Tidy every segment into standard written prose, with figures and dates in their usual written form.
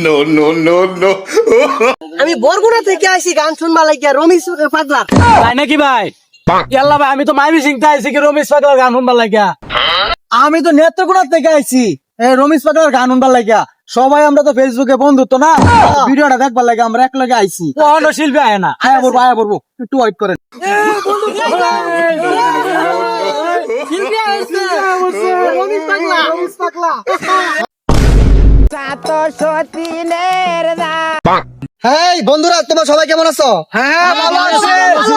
No, no, no, no. আমি বরগুনা থেকে আইছি গান শুনবা লাগিয়া রমিস পাগলা। তাই নাকি ভাই? ইয়াল্লা ভাই, আমি তো মাইমি সিং আইছি কি রমেশ পাগলার গান শুনবার লাগিয়া। আমি তো নেত্রকোনা থেকে আইছি রমেশ পাগলার গান শুনবার লাগিয়া। সবাই আমরা তো ফেসবুকে বন্ধুত্ব না, ভিডিওটা দেখবার লাগে আমরা এক লগে আইছি। কোন শিল্পী আয় না, আয়া বলবো একটু ওয়েট করেন। শিল্পী আইছে রমিস পাগলা, রমিস পাগলা। হ্যাঁ বন্ধুরা, তোমরা সবাই কেমন আছো? হ্যাঁ ভালো আছি।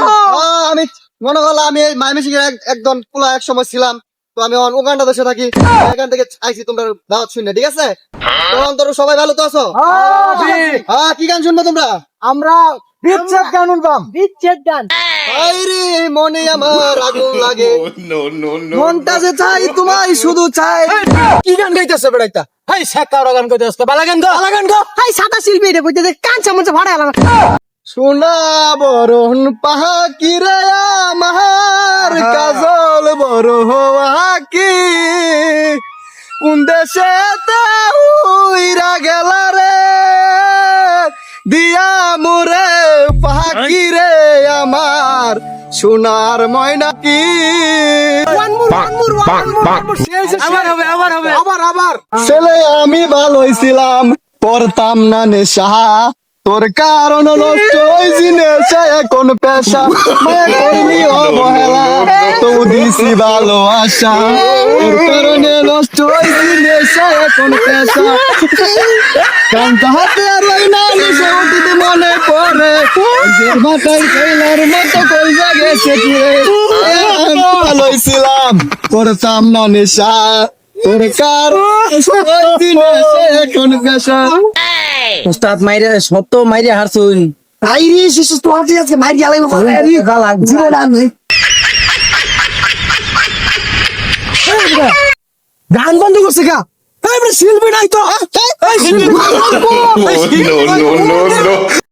আমি মনে করলাম আমি ময়মনসিংহ একজন পোলা এক সময় ছিলাম, তো আমি উগান্ডা দেশে থাকি, এখান থেকে আইছি তোমরা দাওয়াত শুনে, ঠিক আছে? তো অন্তর সবাই ভালো তো আছো? হ্যাঁ, কি গান শুনবো তোমরা? আমরা বিচ্ছেদ গান শুনবাম। বিচ্ছেদ গান। আইরে মনে আমার আগুন লাগে, No, no, no. মনটা যে চাই তোমায় শুধু চাই। কি গান গাইতেছে বেড়াইতা? হাই শেখাওরা গান গাইতেছে, বালা গান গো, বালা গান গো। হাই সাদা শিল্পী রে বইতে কাঁচা মঞ্চে ভাড়া এলাম। সোনা বরণ পাহাকিরে আমার কাজল বড় হাকি, কোন দেশে উইরা গেল রে দিয়া মুরে পাহাকিরে আমার সোনার ময়না কি। আবার ছেলে আমি ভালোই ছিলাম, করতাম না নেশা, তোর কারণ নষ্ট হয়েছি নেশা এখন পেশা, মায়া করলি অবহেলা তো দিছি ভালোবাসা, তোর কারণে নষ্ট হয়েছি নেশা এখন পেশা, কান্তা হাতে আর না নিশে উঠিতে মনে পড়ে, মাথায় কইলার মতো কইবা গেছে কি রে, আমি ভালোই ছিলাম, করতাম না নেশা, তোর কারণ হয়েছি নেশা এখন পেশা। উস্তাদ মাইরে সত্য মাইরে হারছুন। আইরে শিশু তো আজকে মাইরি আলাইবো গান বন্ধ করছে গা, শিল্পী নাই তো। No, no, no, no.